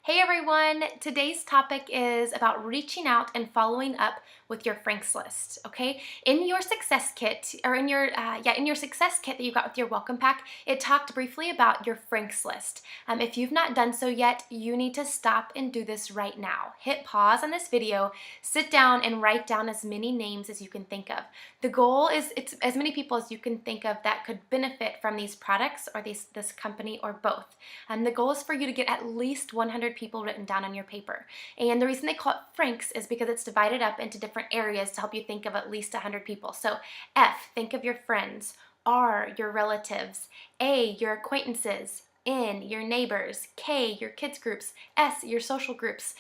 Hey everyone, today's topic is about reaching out and following up with your Franks list. Okay, in your success kit, or in your success kit that you got with your welcome pack, it talked briefly about your Franks list. If you've not done so yet, you need to stop and do this right now. Hit pause on this video, sit down, and write down as many names as you can think of. The goal is it's as many people as you can think of that could benefit from these products or this company or both. The goal is for you to get at least 100 people written down on your paper. And the reason they call it Franks is because it's divided up into different areas to help you think of at least 100 people. So F, think of your friends. R, your relatives. A, your acquaintances. N, your neighbors. K, your kids groups. S, your social groups.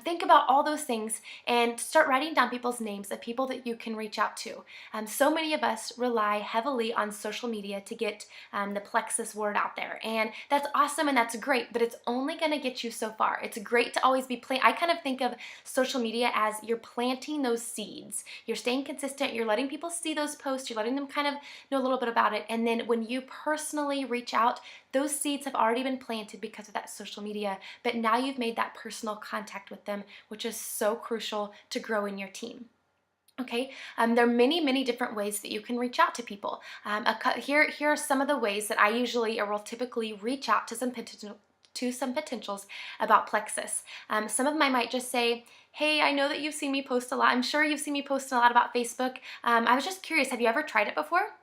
Think about all those things and start writing down people's names of people that you can reach out to. So many of us rely heavily on social media to get the Plexus word out there, and that's awesome and that's great, but it's only going to get you so far. It's great to always be I kind of think of social media as you're planting those seeds. You're staying consistent, you're letting people see those posts, you're letting them kind of know a little bit about it, and then when you personally reach out, those seeds have already been planted because of that social media, but now you've made that personal contact with them, which is so crucial to grow in your team. Okay, there are many different ways that you can reach out to people. Here are some of the ways that I usually or will typically reach out to some potentials about Plexus. Some of them I might just say, hey, I know that you've seen me post a lot. I'm sure you've seen me post a lot about Facebook. I was just curious, have you ever tried it before?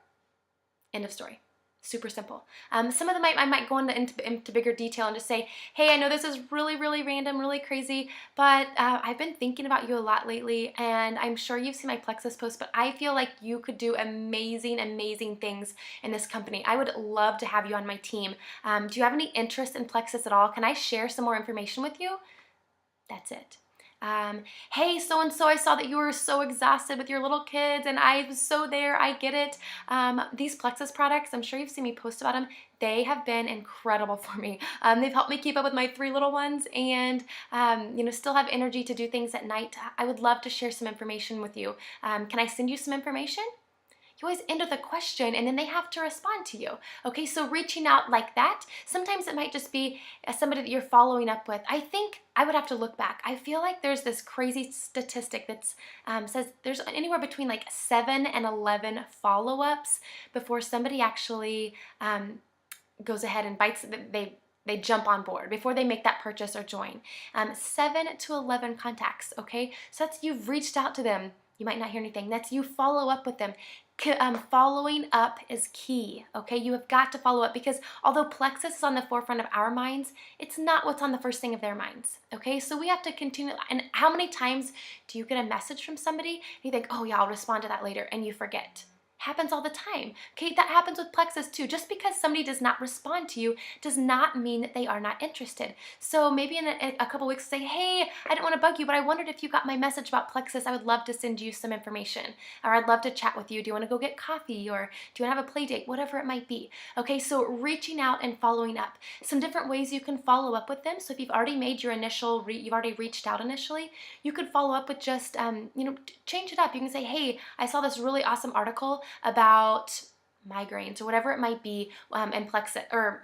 End of story. Super simple. Some of them I might go into bigger detail and just say, hey, I know this is really random, really crazy, but I've been thinking about you a lot lately, and I'm sure you've seen my Plexus post, but I feel like you could do amazing things in this company. I would love to have you on my team. Do you have any interest in Plexus at all? Can I share some more information with you? That's it. Hey, so-and-so, I saw that you were so exhausted with your little kids, and I was so there, I get it. These Plexus products, I'm sure you've seen me post about them, they have been incredible for me. They've helped me keep up with my 3 little ones and, still have energy to do things at night. I would love to share some information with you. Can I send you some information? You always end with a question and then they have to respond to you. Okay, so reaching out like that, sometimes it might just be somebody that you're following up with. I think I would have to look back. I feel like there's this crazy statistic that says there's anywhere between like 7 and 11 follow-ups before somebody actually goes ahead and bites, they jump on board before they make that purchase or join. 7 to 11 contacts, okay? So that's you've reached out to them. You might not hear anything. That's you follow up with them. Following up is key, okay? You have got to follow up because although Plexus is on the forefront of our minds, it's not what's on the first thing of their minds, okay? So we have to continue. And how many times do you get a message from somebody and you think, oh yeah, I'll respond to that later, and you forget? Happens all the time. Okay, that happens with Plexus too. Just because somebody does not respond to you does not mean that they are not interested. So maybe in a couple weeks say, hey, I didn't want to bug you, but I wondered if you got my message about Plexus. I would love to send you some information, or I'd love to chat with you. Do you want to go get coffee, or do you want to have a play date? Whatever it might be. Okay, so reaching out and following up. Some different ways you can follow up with them. So if you've already made your initial, you've already reached out initially, you could follow up with just, change it up. You can say, hey, I saw this really awesome article about migraines or whatever it might be, and Plexus or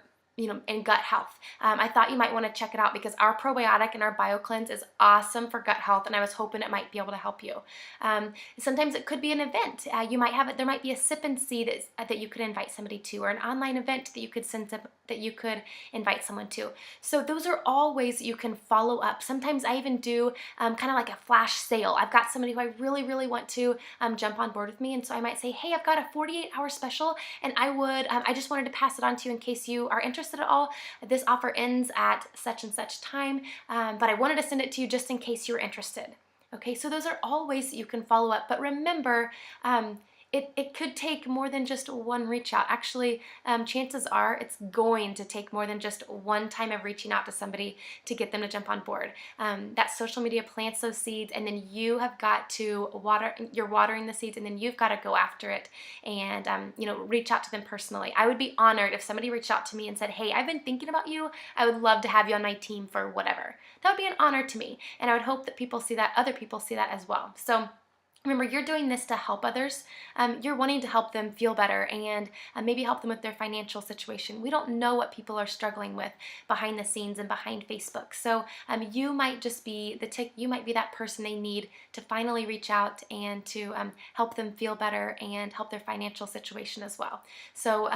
and gut health. I thought you might want to check it out because our probiotic and our BioCleanse is awesome for gut health, and I was hoping it might be able to help you. Sometimes it could be an event. You might have it. There might be a sip and see that you could invite somebody to, or an online event that you could invite someone to. So those are all ways that you can follow up. Sometimes I even do kind of like a flash sale. I've got somebody who I really want to jump on board with me, and so I might say, hey, I've got a 48-hour special, and I just wanted to pass it on to you in case you are interested at all. This offer ends at such and such time, but I wanted to send it to you just in case you were interested. Okay, so those are all ways that you can follow up, but remember, it could take more than just one reach out. Actually, chances are it's going to take more than just one time of reaching out to somebody to get them to jump on board. That social media plants those seeds, and then you have got to you're watering the seeds, and then you've got to go after it and reach out to them personally. I would be honored if somebody reached out to me and said, hey, I've been thinking about you. I would love to have you on my team for whatever. That would be an honor to me, and I would hope that people see that, other people see that as well. So Remember, you're doing this to help others. You're wanting to help them feel better and maybe help them with their financial situation. We don't know what people are struggling with behind the scenes and behind Facebook. So you might just be you might be that person they need to finally reach out and to help them feel better and help their financial situation as well. So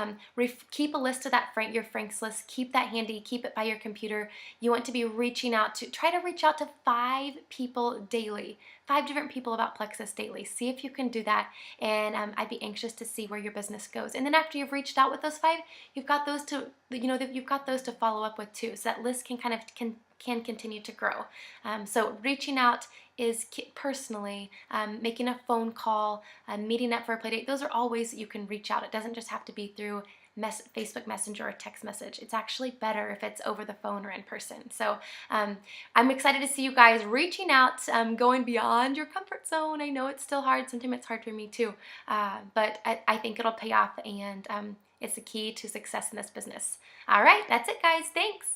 keep a list of your Franks list. Keep that handy. Keep it by your computer. You want to be try to reach out to 5 people daily. 5 different people about Plexus daily. See if you can do that, and I'd be anxious to see where your business goes. And then after you've reached out with those 5, you've got those to you've got those to follow up with too. So that list can continue to grow. So reaching out is personally, making a phone call, meeting up for a play date. Those are all ways that you can reach out. It doesn't just have to be through Facebook Messenger or text message. It's actually better if it's over the phone or in person. So I'm excited to see you guys reaching out, going beyond your comfort zone. I know it's still hard. Sometimes it's hard for me too, but I think it'll pay off, and it's the key to success in this business. All right, that's it, guys. Thanks.